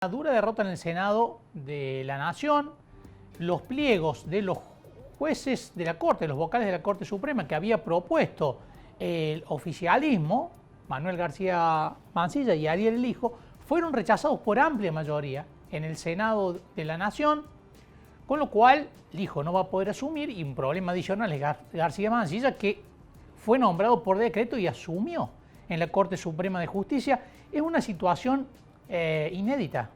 Una dura derrota en el Senado de la Nación. Los pliegos de los jueces de la Corte, los vocales de la Corte Suprema que había propuesto el oficialismo, Manuel García Mansilla y Ariel El Hijo, fueron rechazados por amplia mayoría en el Senado de la Nación, con lo cual el Hijo no va a poder asumir, y un problema adicional es García Mansilla, que fue nombrado por decreto y asumió en la Corte Suprema de Justicia. Es una situación inédita,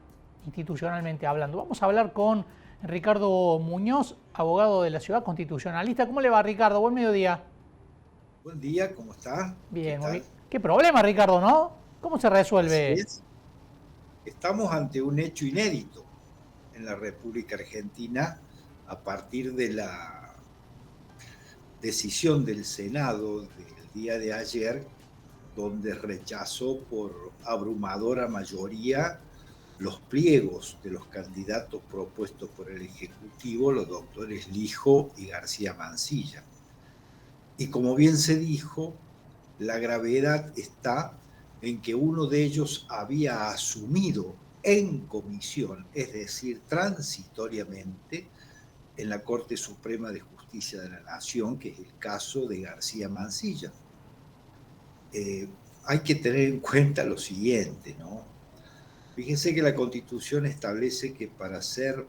institucionalmente hablando. Vamos a hablar con Ricardo Muñoz, abogado de la Ciudad, constitucionalista. ¿Cómo le va, Ricardo? Buen mediodía. Buen día, ¿cómo está? Bien, ¿Qué muy tal? bien. ¿Qué problema, Ricardo, no? ¿Cómo se Así resuelve? es. Estamos ante un hecho inédito en la República Argentina a partir de la decisión del Senado del día de ayer, donde rechazó por abrumadora mayoría los pliegos de los candidatos propuestos por el Ejecutivo, los doctores Lijo y García Mansilla. Y como bien se dijo, la gravedad está en que uno de ellos había asumido en comisión, es decir, transitoriamente, en la Corte Suprema de Justicia de la Nación, que es el caso de García Mansilla. Hay que tener en cuenta lo siguiente, ¿no? Fíjense que la Constitución establece que para ser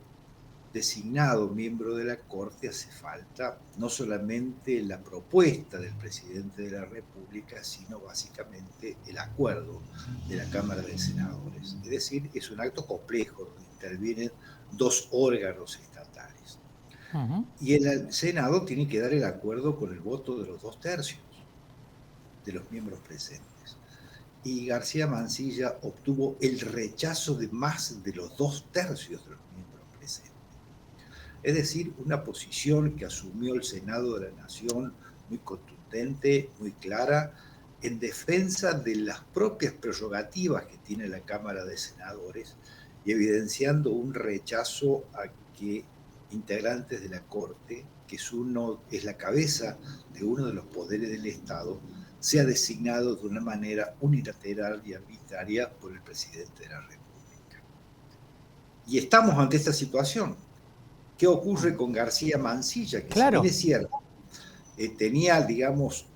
designado miembro de la Corte hace falta no solamente la propuesta del presidente de la República, sino básicamente el acuerdo de la Cámara de Senadores. Es decir, es un acto complejo donde intervienen dos órganos estatales. Y el Senado tiene que dar el acuerdo con el voto de los 2/3 de los miembros presentes. Y García Mansilla obtuvo el rechazo de más de los 2/3 de los miembros presentes. Es decir, una posición que asumió el Senado de la Nación muy contundente, muy clara, en defensa de las propias prerrogativas que tiene la Cámara de Senadores y evidenciando un rechazo a que integrantes de la Corte, que es la cabeza de uno de los poderes del Estado, sea designado de una manera unilateral y arbitraria por el presidente de la República. Y estamos ante esta situación. ¿Qué ocurre con García Mansilla? Que si bien Claro. es cierto, tenía, digamos,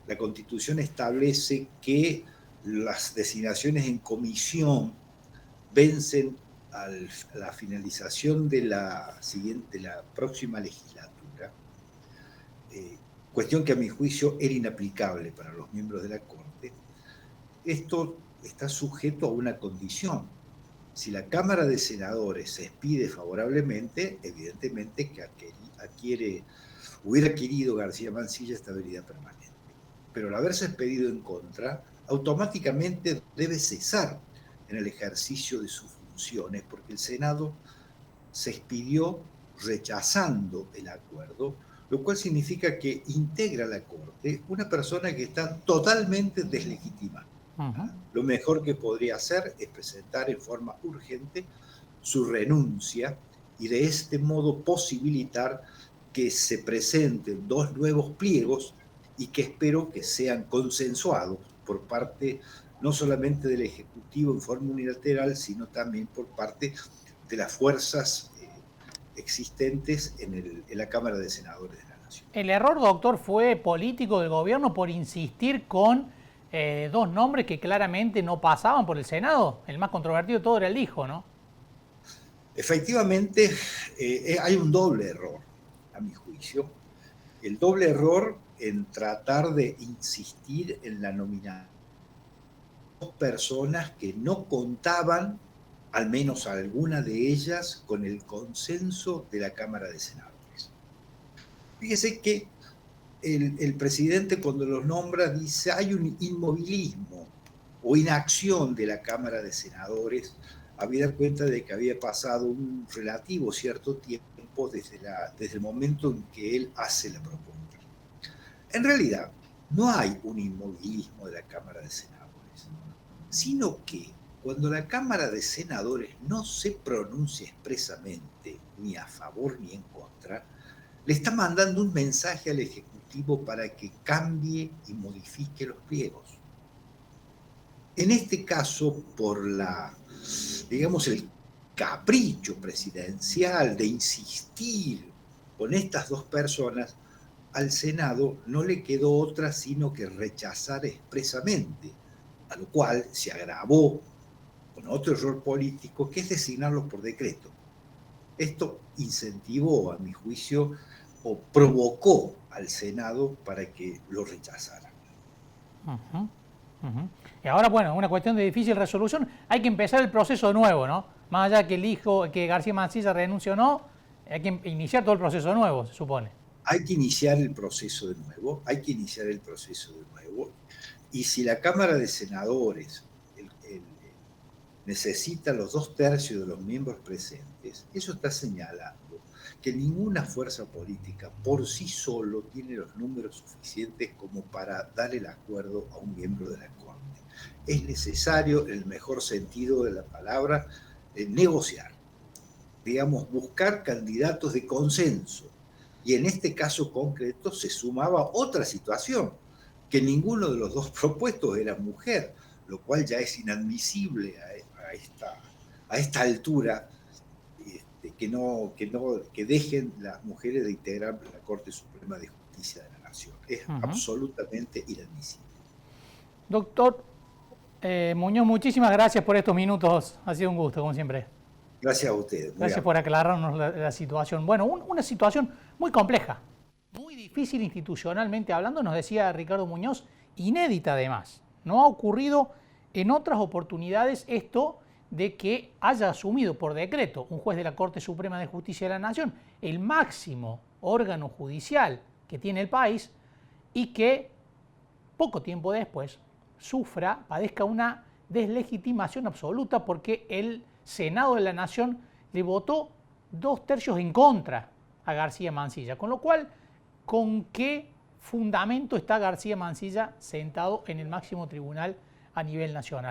la Constitución establece que las designaciones en comisión vencen a la finalización de la próxima legislatura, cuestión que a mi juicio era inaplicable para los miembros de la Corte. Esto está sujeto a una condición. Si la Cámara de Senadores se expide favorablemente, evidentemente que hubiera adquirido García Mansilla estabilidad permanente. Pero al haberse expedido en contra, automáticamente debe cesar en el ejercicio de sus funciones, porque el Senado se expidió rechazando el acuerdo, lo cual significa que integra a la Corte una persona que está totalmente deslegitimada. Lo mejor que podría hacer es presentar en forma urgente su renuncia y de este modo posibilitar que se presenten dos nuevos pliegos y que espero que sean consensuados por parte no solamente del Ejecutivo en forma unilateral, sino también por parte de las fuerzas existentes en la Cámara de Senadores de la Nación. El error, doctor, fue político del gobierno por insistir con dos nombres que claramente no pasaban por el Senado. El más controvertido de todo era el Hijo, ¿no? Efectivamente, hay un doble error, a mi juicio. El doble error en tratar de insistir en la nominación de dos personas que no contaban, al menos alguna de ellas, con el consenso de la Cámara de Senadores. Fíjese que el presidente, cuando los nombra, dice hay un inmovilismo o inacción de la Cámara de Senadores, habida cuenta de que había pasado un relativo cierto tiempo desde el momento en que él hace la propuesta. En realidad, no hay un inmovilismo de la Cámara de Senadores, sino que cuando la Cámara de Senadores no se pronuncia expresamente ni a favor ni en contra, le está mandando un mensaje al Ejecutivo para que cambie y modifique los pliegos. En este caso, por la digamos, el capricho presidencial de insistir con estas dos personas, al Senado no le quedó otra sino que rechazar expresamente, a lo cual se agravó con otro error político, que es designarlos por decreto. Esto incentivó, a mi juicio, o provocó al Senado para que lo rechazara. Uh-huh, uh-huh. Y ahora, bueno, una cuestión de difícil resolución, hay que empezar el proceso de nuevo, ¿no? Más allá que el hijo, que García Mansilla renuncie o no, hay que iniciar todo el proceso de nuevo, se supone. Hay que iniciar el proceso de nuevo, hay que iniciar el proceso de nuevo, y si la Cámara de Senadores necesita los 2/3 de los miembros presentes, eso está señalando que ninguna fuerza política por sí solo tiene los números suficientes como para dar el acuerdo a un miembro de la Corte. Es necesario, en el mejor sentido de la palabra, negociar, digamos, buscar candidatos de consenso. Y en este caso concreto se sumaba otra situación, que ninguno de los dos propuestos era mujer, lo cual ya es inadmisible a esta altura, que dejen las mujeres de integrar la Corte Suprema de Justicia de la Nación. Es absolutamente inadmisible. Doctor Muñoz, muchísimas gracias por estos minutos. Ha sido un gusto, como siempre. Gracias a ustedes. Gracias por aclararnos la situación. Bueno, una situación muy compleja, muy difícil institucionalmente hablando, nos decía Ricardo Muñoz, inédita además. No ha ocurrido en otras oportunidades esto de que haya asumido por decreto un juez de la Corte Suprema de Justicia de la Nación, el máximo órgano judicial que tiene el país, y que poco tiempo después padezca una deslegitimación absoluta porque el Senado de la Nación le votó 2/3 en contra a García Mansilla. Con lo cual, ¿con qué fundamento está García Mansilla sentado en el máximo tribunal a nivel nacional?